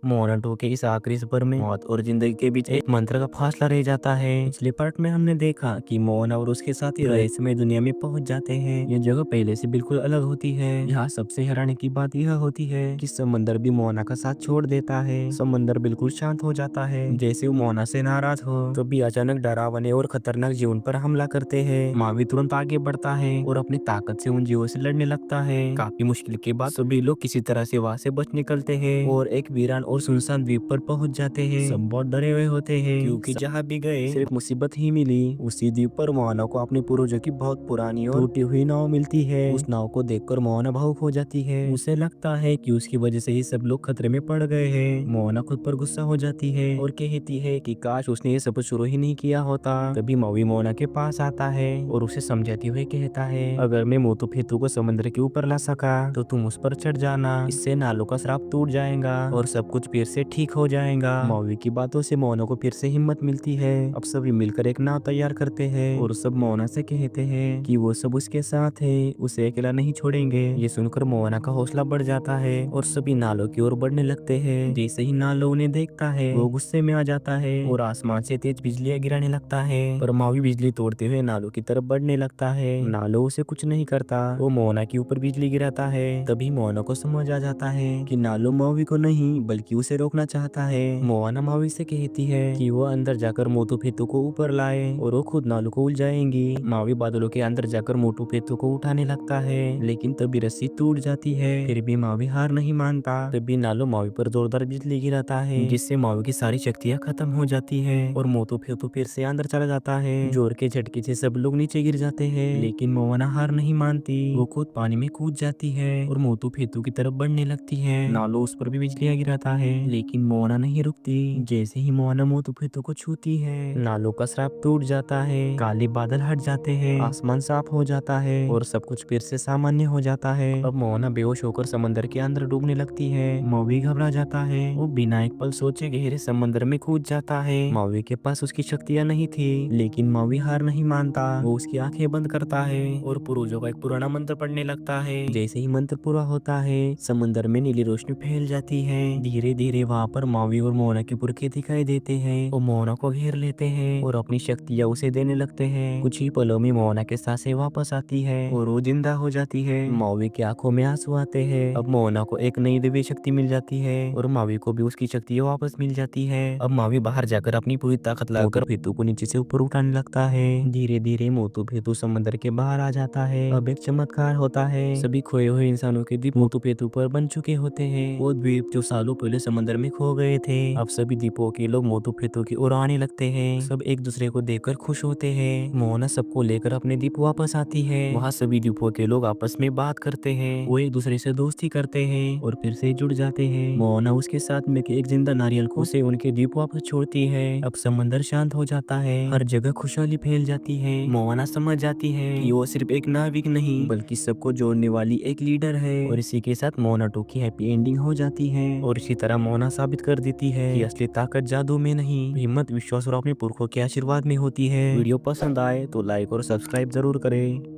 मोना 2 के इस आखिरी सफर में मौत और जिंदगी के बीच एक मंत्र का फासला रह जाता है। पिछले पार्ट में हमने देखा कि मोना और उसके साथी रहस्यमय दुनिया में पहुंच जाते हैं। ये जगह पहले से बिल्कुल अलग होती है। यहाँ सबसे हैरानी की बात यह होती है कि समंदर भी मोना का साथ छोड़ देता है। समंदर बिल्कुल शांत हो जाता है, जैसे वो मोना से नाराज हो। तभी अचानक डरावने और खतरनाक जीवन पर हमला करते हैं। मावी तुरंत आगे बढ़ता है और अपनी ताकत से उन जीवों से लड़ने लगता है। काफी मुश्किल के बाद सभी लोग किसी तरह से वहाँ से बच निकलते हैं और एक वीरान और सुनसान द्वीप पर पहुंच जाते हैं। सब बहुत डरे हुए होते हैं, क्योंकि जहाँ भी गए सिर्फ मुसीबत ही मिली। उसी द्वीप पर मोना को अपने पूर्वजों की बहुत पुरानी और टूटी हुई नाव मिलती है। उस नाव को देखकर मोना भावुक हो जाती है। उसे लगता है कि उसकी वजह से ही सब लोग खतरे में पड़ गए हैं। मोना खुद पर गुस्सा हो जाती है और कहती है कि काश उसने ये सब शुरू ही नहीं किया होता। तभी मवी मोना के पास आता है और उसे समझाते हुए कहता है, अगर मैं मोटू पेतू को समुद्र के ऊपर ला सका तो तुम उस पर चढ़ जाना। इससे नालों का श्राप टूट जाएगा और सब कुछ फिर से ठीक हो जाएगा। मौवी की बातों से मोना को फिर से हिम्मत मिलती है। अब सभी मिलकर एक नाव तैयार करते हैं और सब मोना से कहते हैं कि वो सब उसके साथ है, उसे अकेला नहीं छोड़ेंगे। ये सुनकर मोना का हौसला बढ़ जाता है और सभी नालों की ओर बढ़ने लगते हैं। जैसे ही नालो उन्हें देखता है वो गुस्से में आ जाता है और आसमान से तेज बिजलियां गिराने लगता है। पर मौवी बिजली तोड़ते हुए नालो की तरफ बढ़ने लगता है। नालो उसे कुछ नहीं करता, वो मोना के ऊपर बिजली गिराता है। तभी मोना को समझ आ जाता है कि नालो मौवी को नहीं बल्कि उसे रोकना चाहता है। मोना मौवी से कहती है कि वो अंदर जाकर मोटू पेतू को ऊपर लाए और वो खुद नालो को उलझाएंगी। मौवी बादलों के अंदर जाकर मोटू पेतू को उठाने लगता है, लेकिन तभी रस्सी टूट जाती है। फिर भी मौवी हार नहीं मानता। तभी नालो मौवी पर जोरदार बिजली गिराता है, जिससे मौवी की सारी शक्तियां खत्म हो जाती है और मोटू पेतू फिर से अंदर चला जाता है। जोर के झटके से सब लोग नीचे गिर जाते हैं, लेकिन मोना हार नहीं मानती। वो खुद पानी में कूद जाती है और मोटू पेतू की तरफ बढ़ने लगती है। नालो उस पर भी बिजलियां गिराता है, लेकिन मोना नहीं रुकती। जैसे ही मोना मोटू पेतू को छूती है, नालो का श्राप टूट जाता है, काले बादल हट जाते हैं, आसमान साफ हो जाता है और सब कुछ फिर से सामान्य हो जाता है। अब मोना बेहोश होकर समंदर के अंदर डूबने लगती है। मौवी घबरा जाता है, वो बिना एक पल सोचे गहरे समंदर में कूद जाता है। मौवी के पास उसकी शक्तियां नहीं थी, लेकिन मौवी हार नहीं मानता। वो उसकी आंखें बंद करता है और पूर्वजों का एक पुराना मंत्र पढ़ने लगता है। जैसे ही मंत्र पूरा होता है, समंदर में नीली रोशनी फैल जाती है। धीरे धीरे वहाँ पर मौवी और मोना के पुरखे दिखाई देते हैं। वो मोना को घेर लेते हैं और अपनी शक्तियां उसे देने लगते हैं। कुछ ही पलों में मोना के सांसें वापस आती है और वो जिंदा हो जाती है। मौवी की आंखों में आंसू आते हैं। अब मोना को एक नई दिव्य शक्ति मिल जाती है और मौवी को भी उसकी शक्तियां वापस मिल जाती है। अब मौवी बाहर जाकर अपनी पूरी ताकत लगाकर पेतू को नीचे से ऊपर उठाने लगता है। धीरे धीरे मोटू पेतू समंदर के बाहर आ जाता है। अब एक चमत्कार होता है, सभी खोए हुए इंसानों के द्वीप मोटू पेतू पर बन चुके होते हैं। वो द्वीप जो सालों पहले समंदर में खो गए थे, अब सभी द्वीपों के लोग मोटू पेतू की ओर आने लगते हैं। सब एक दूसरे को देखकर खुश होते हैं। मोना सबको लेकर अपने द्वीप वापस आती है। वहाँ सभी द्वीपों के लोग आपस में बात करते हैं, वो एक दूसरे से दोस्ती करते हैं और फिर से जुड़ जाते हैं। मोना उसके साथ में एक जिंदा नारियल को उसे उनके द्वीप वापस छोड़ती है। अब समंदर शांत हो जाता है, हर जगह खुशहाली फैल जाती है। मोना समझ जाती है कि वो सिर्फ एक नाविक नहीं बल्कि सबको जोड़ने वाली एक लीडर है। और इसी के साथ मोना 2 की हैप्पी एंडिंग हो जाती है। और इसी तरह मोना साबित कर देती है कि असली ताकत जादू में नहीं, हिम्मत, विश्वास और अपने पुरखों के आशीर्वाद में होती है। वीडियो पसंद आए तो लाइक और सब्सक्राइब जरूर करें।